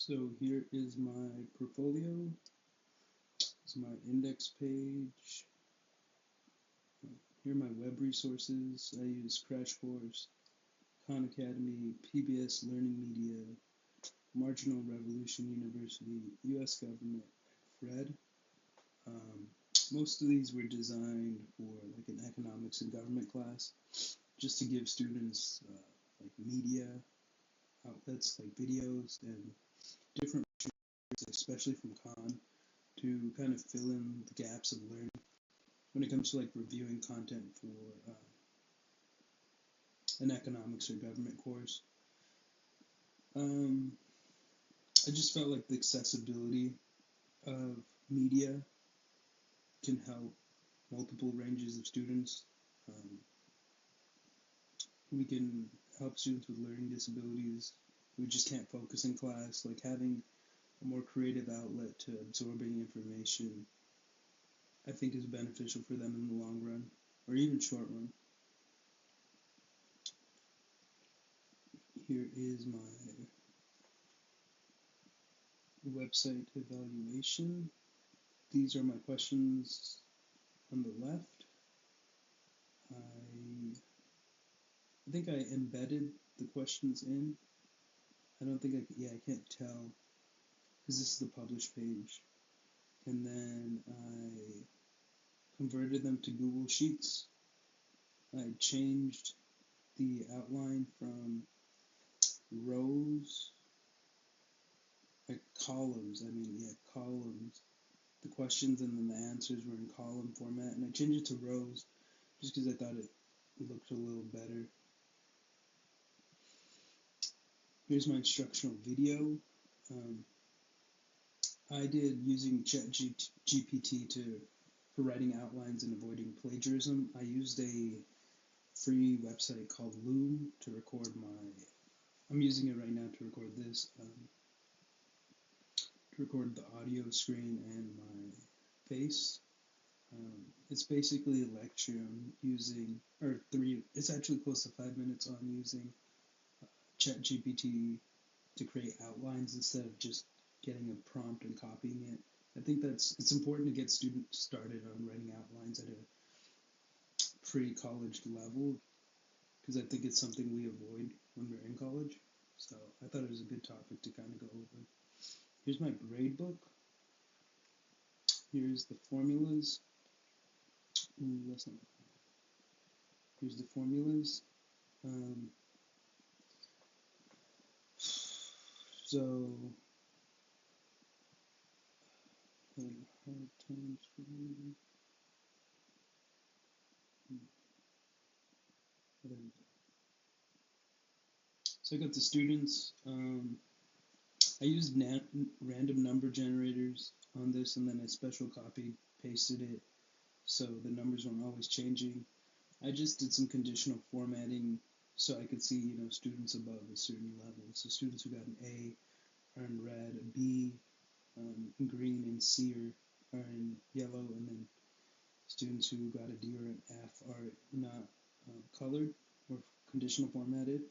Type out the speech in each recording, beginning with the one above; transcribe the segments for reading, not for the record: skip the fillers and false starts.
So here is my portfolio. This is my index page. Here are my web resources. I use Crash Course, Khan Academy, PBS Learning Media, Marginal Revolution University, US Government, and Fred. Most of these were designed for like an economics and government class, just to give students like media outlets like videos and different, especially from Khan, to kind of fill in the gaps of learning when it comes to like reviewing content for an economics or government course. I just felt like the accessibility of media can help multiple ranges of students. We can help students with learning disabilities who just can't focus in class, like having a more creative outlet to absorbing information, I think is beneficial for them in the long run, or even short run. Here is my website evaluation. These are my questions on the left. I think I embedded the questions in. I don't think I can't tell because this is the published page. And then I converted them to Google Sheets. I changed the outline from rows, like columns, columns. The questions and then the answers were in column format, and I changed it to rows just because I thought it looked a little better. Here's my instructional video. I did using ChatGPT for writing outlines and avoiding plagiarism. I used a free website called Loom to record I'm using it right now to record this, to record the audio screen and my face. It's basically a lecture on using, it's actually close to 5 minutes on using ChatGPT to create outlines instead of just getting a prompt and copying it. I think it's important to get students started on writing outlines at a pre-college level, because I think it's something we avoid when we're in college. So I thought it was a good topic to kind of go over. Here's my grade book. Here's the formulas. Here's the formulas. So hard times for reading. So I got the students. I used random number generators on this, and then I special copied, pasted it, so the numbers weren't always changing. I just did some conditional formatting so I could see, students above a certain level. So students who got an A are in red, a B in green, and C are in yellow, and then students who got a D or an F are not colored or conditional formatted.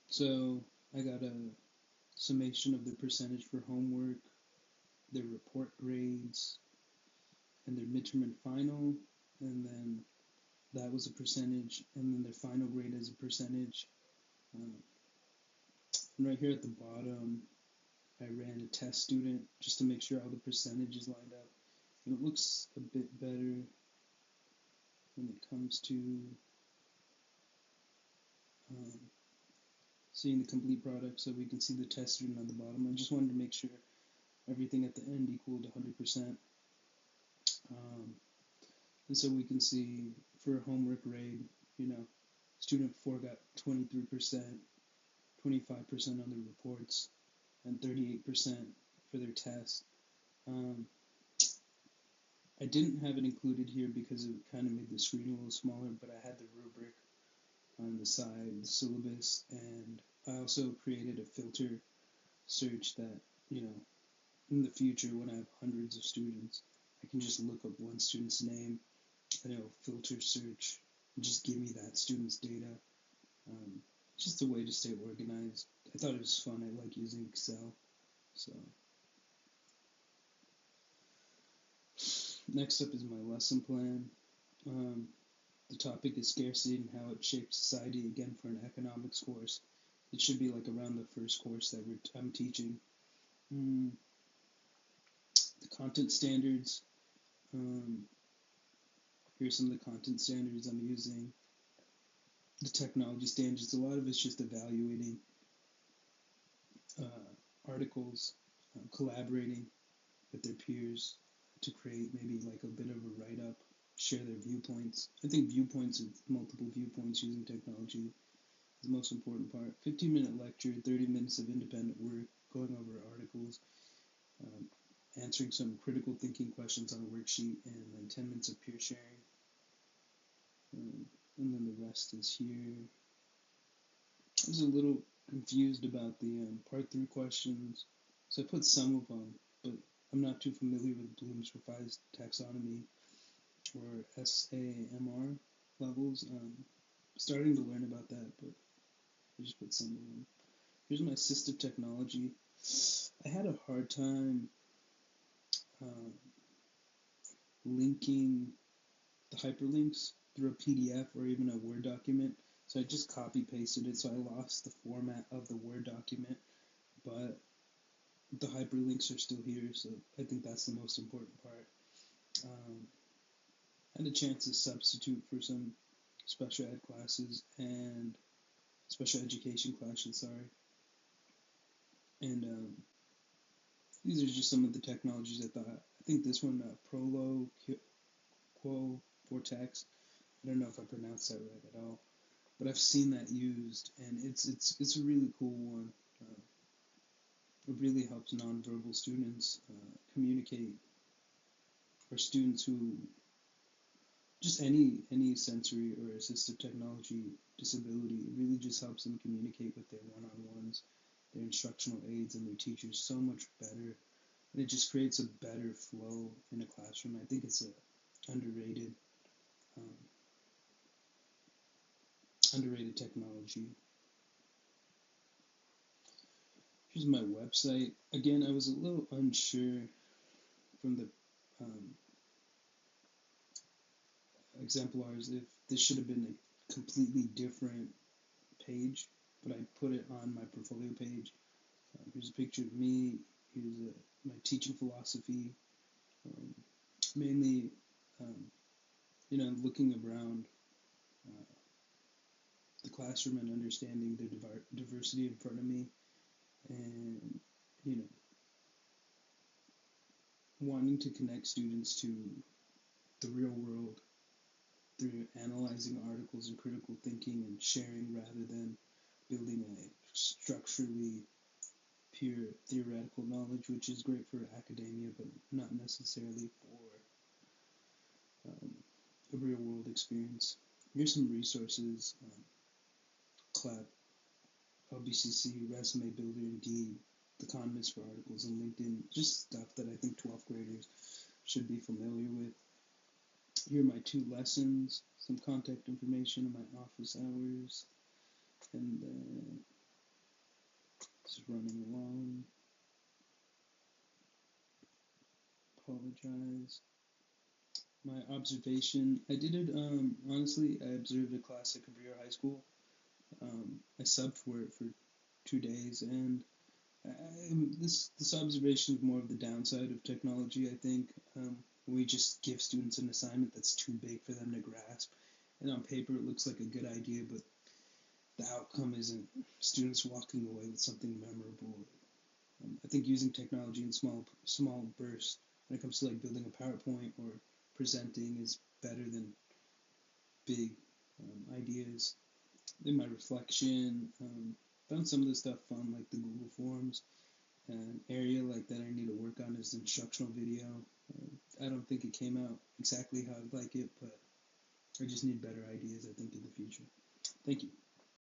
So I got a summation of the percentage for homework, their report grades, and their midterm and final, and then that was a percentage, and then their final grade is a percentage. And right here at the bottom, I ran a test student just to make sure all the percentages lined up. And it looks a bit better when it comes to seeing the complete product, so we can see the test student on the bottom. I just wanted to make sure everything at the end equaled 100%. And so we can see for a homework grade, student 4 got 23%, 25% on the reports, and 38% for their test. I didn't have it included here because it kind of made the screen a little smaller, but I had the rubric on the side, the syllabus, and I also created a filter search that, in the future when I have hundreds of students, I can just look up one student's name and it'll filter search and just give me that student's data. just a way to stay organized. I thought it was fun. I like using Excel. So next up is my lesson plan. Um, the topic is scarcity and how it shapes society. Again, for an economics course, it should be like around the first course that I'm teaching. Mm, the content standards. Um, Here's some of the content standards I'm using. The technology standards. A lot of it's just evaluating articles, collaborating with their peers to create maybe like a bit of a write up, share their viewpoints. I think viewpoints of multiple viewpoints using technology is the most important part. 15-minute lecture, 30 minutes of independent work, going over articles, um, answering some critical thinking questions on a worksheet, and then 10 minutes of peer sharing. And then the rest is here. I was a little confused about the part 3 questions, so I put some of them, but I'm not too familiar with Bloom's revised taxonomy or SAMR levels. Starting to learn about that, but I just put some of them. Here's my assistive technology. I had a hard time uh, linking the hyperlinks through a PDF or even a Word document, so I just copy pasted it, so I lost the format of the Word document, but the hyperlinks are still here, so I think that's the most important part. I had a chance to substitute for some special ed classes and special education classes, sorry. And these are just some of the technologies I thought. I think this one, Prolo, Quo, Vortex. I don't know if I pronounced that right at all, but I've seen that used, and it's a really cool one. It really helps nonverbal students communicate, or students who just any sensory or assistive technology disability. It really just helps them communicate with their one-on-ones, their instructional aides, and their teachers so much better. And it just creates a better flow in a classroom. I think it's a um, underrated technology. Here's my website. Again, I was a little unsure from the um, exemplars if this should have been a completely different page, but I put it on my portfolio page. Here's a picture of me. Here's my teaching philosophy. Um, Mainly, um, looking around the classroom and understanding the diversity in front of me, and you know, wanting to connect students to the real world through analyzing articles and critical thinking and sharing rather than building a structurally pure theoretical knowledge, which is great for academia, but not necessarily for a real world experience. Here's some resources: CLAP, LBCC, Resume Builder, Indeed, The Economist for articles, and LinkedIn. Just stuff that I think 12th graders should be familiar with. Here are my 2 lessons, some contact information on my office hours, and then just running along. Apologize. My observation, I did it, honestly, I observed a class at Cabrillo High School. I subbed for it for 2 days, and this observation is more of the downside of technology, I think. We just give students an assignment that's too big for them to grasp, and on paper it looks like a good idea, but the outcome isn't students walking away with something memorable. I think using technology in small bursts when it comes to like building a PowerPoint or presenting is better than big ideas. In my reflection, found some of the stuff fun, like the Google Forms. An area like that I need to work on is instructional video. I don't think it came out exactly how I'd like it, but I just need better ideas, I think, in the future. Thank you.